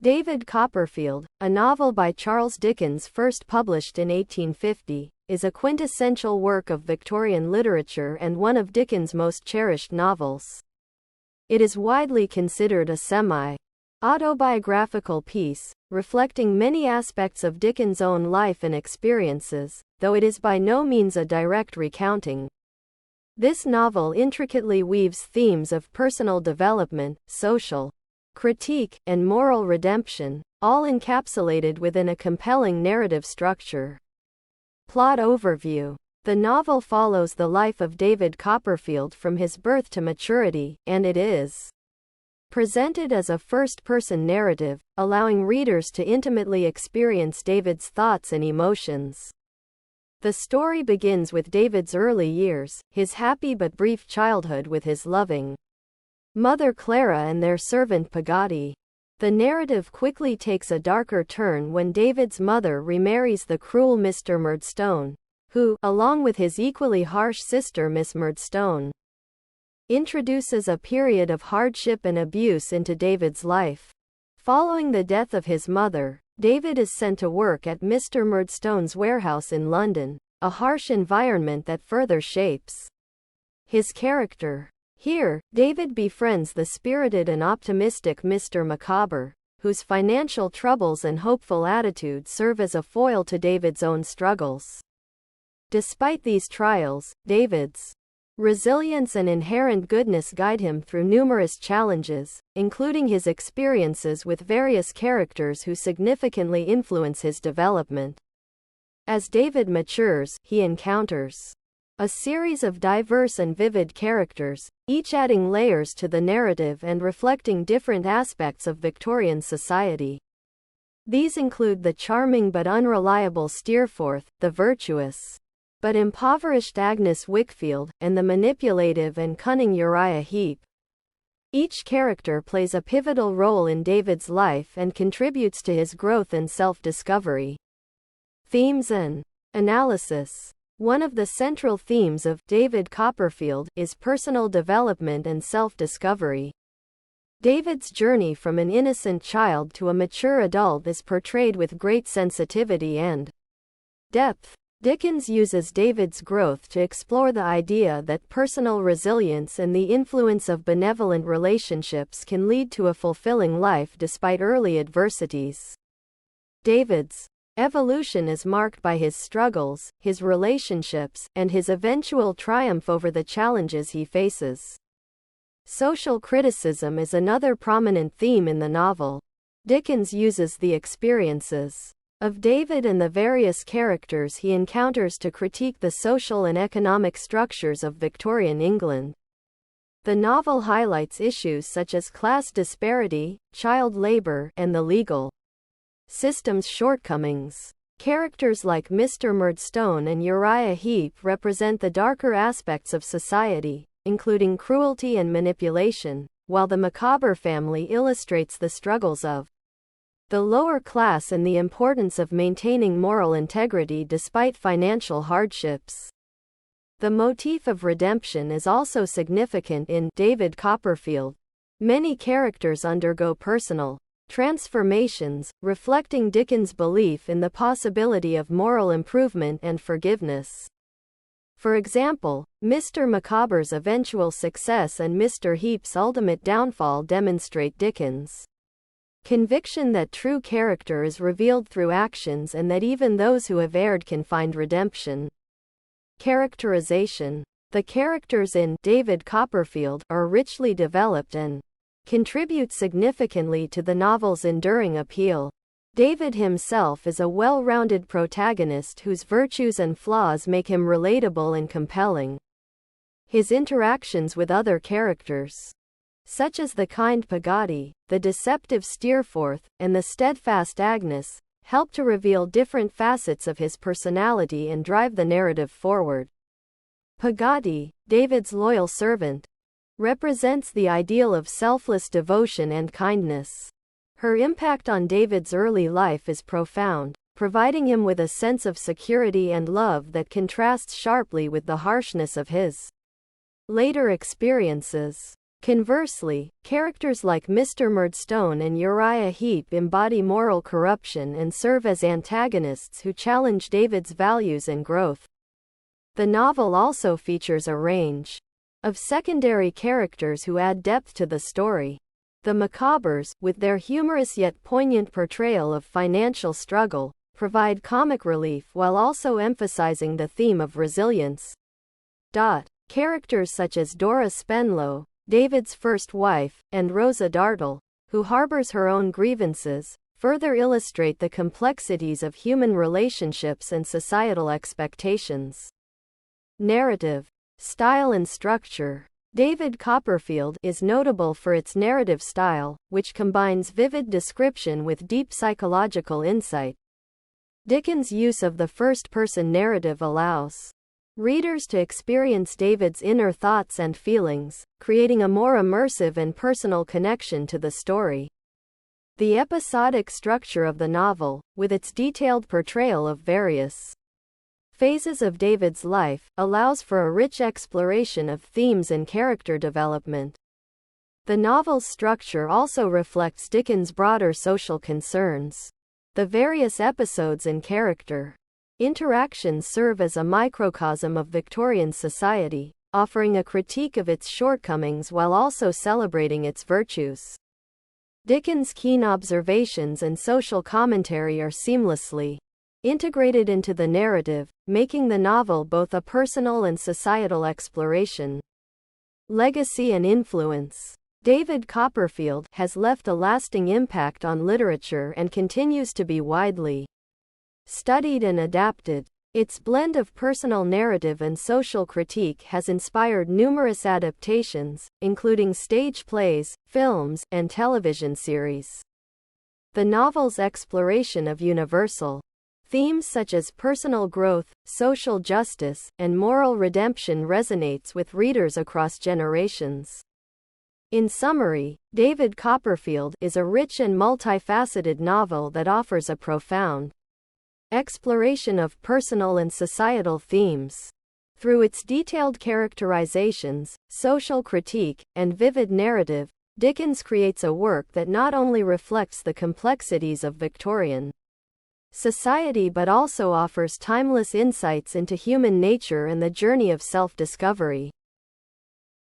David Copperfield, a novel by Charles Dickens first published in 1850, is a quintessential work of Victorian literature and one of Dickens' most cherished novels. It is widely considered a semi-autobiographical piece, reflecting many aspects of Dickens' own life and experiences, though it is by no means a direct recounting. This novel intricately weaves themes of personal development, social critique, and moral redemption, all encapsulated within a compelling narrative structure. Plot overview. The novel follows the life of David Copperfield from his birth to maturity, and it is presented as a first-person narrative, allowing readers to intimately experience David's thoughts and emotions. The story begins with David's early years, his happy but brief childhood with his loving mother Clara and their servant Peggotty. The narrative quickly takes a darker turn when David's mother remarries the cruel Mr. Murdstone, who, along with his equally harsh sister Miss Murdstone, introduces a period of hardship and abuse into David's life. Following the death of his mother, David is sent to work at Mr. Murdstone's warehouse in London, a harsh environment that further shapes his character. Here, David befriends the spirited and optimistic Mr. Micawber, whose financial troubles and hopeful attitude serve as a foil to David's own struggles. Despite these trials, David's resilience and inherent goodness guide him through numerous challenges, including his experiences with various characters who significantly influence his development. As David matures, he encounters a series of diverse and vivid characters, each adding layers to the narrative and reflecting different aspects of Victorian society. These include the charming but unreliable Steerforth, the virtuous but impoverished Agnes Wickfield, and the manipulative and cunning Uriah Heep. Each character plays a pivotal role in David's life and contributes to his growth and self-discovery. Themes and analysis. One of the central themes of David Copperfield is personal development and self-discovery. David's journey from an innocent child to a mature adult is portrayed with great sensitivity and depth. Dickens uses David's growth to explore the idea that personal resilience and the influence of benevolent relationships can lead to a fulfilling life despite early adversities. David's evolution is marked by his struggles, his relationships, and his eventual triumph over the challenges he faces. Social criticism is another prominent theme in the novel. Dickens uses the experiences of David and the various characters he encounters to critique the social and economic structures of Victorian England. The novel highlights issues such as class disparity, child labor, and the legal system's shortcomings. Characters like Mr. Murdstone and Uriah Heep represent the darker aspects of society, including cruelty and manipulation, while the Micawber family illustrates the struggles of the lower class and the importance of maintaining moral integrity despite financial hardships. The motif of redemption is also significant in David Copperfield. Many characters undergo personal transformations, reflecting Dickens' belief in the possibility of moral improvement and forgiveness. For example, Mr. Micawber's eventual success and Mr. Heep's ultimate downfall demonstrate Dickens' conviction that true character is revealed through actions and that even those who have erred can find redemption. Characterization. The characters in David Copperfield are richly developed and contribute significantly to the novel's enduring appeal. David himself is a well-rounded protagonist whose virtues and flaws make him relatable and compelling. His interactions with other characters, such as the kind Peggotty, the deceptive Steerforth, and the steadfast Agnes, help to reveal different facets of his personality and drive the narrative forward. Peggotty, David's loyal servant, represents the ideal of selfless devotion and kindness. Her impact on David's early life is profound, providing him with a sense of security and love that contrasts sharply with the harshness of his later experiences. Conversely, characters like Mr. Murdstone and Uriah Heep embody moral corruption and serve as antagonists who challenge David's values and growth. The novel also features a range of secondary characters who add depth to the story. The Macabres, with their humorous yet poignant portrayal of financial struggle, provide comic relief while also emphasizing the theme of resilience. Characters such as Dora Spenlow, David's first wife, and Rosa Dartle, who harbors her own grievances, further illustrate the complexities of human relationships and societal expectations. Narrative, style and structure. David Copperfield is notable for its narrative style, which combines vivid description with deep psychological insight. Dickens' use of the first-person narrative allows readers to experience David's inner thoughts and feelings, creating a more immersive and personal connection to the story. The episodic structure of the novel, with its detailed portrayal of various phases of David's life, allows for a rich exploration of themes and character development. The novel's structure also reflects Dickens' broader social concerns. The various episodes and character interactions serve as a microcosm of Victorian society, offering a critique of its shortcomings while also celebrating its virtues. Dickens' keen observations and social commentary are seamlessly integrated into the narrative, making the novel both a personal and societal exploration. Legacy and influence. David Copperfield has left a lasting impact on literature and continues to be widely studied and adapted. Its blend of personal narrative and social critique has inspired numerous adaptations, including stage plays, films, and television series. The novel's exploration of universal themes such as personal growth, social justice, and moral redemption resonates with readers across generations. In summary, David Copperfield is a rich and multifaceted novel that offers a profound exploration of personal and societal themes. Through its detailed characterizations, social critique, and vivid narrative, Dickens creates a work that not only reflects the complexities of Victorian society but also offers timeless insights into human nature and the journey of self-discovery.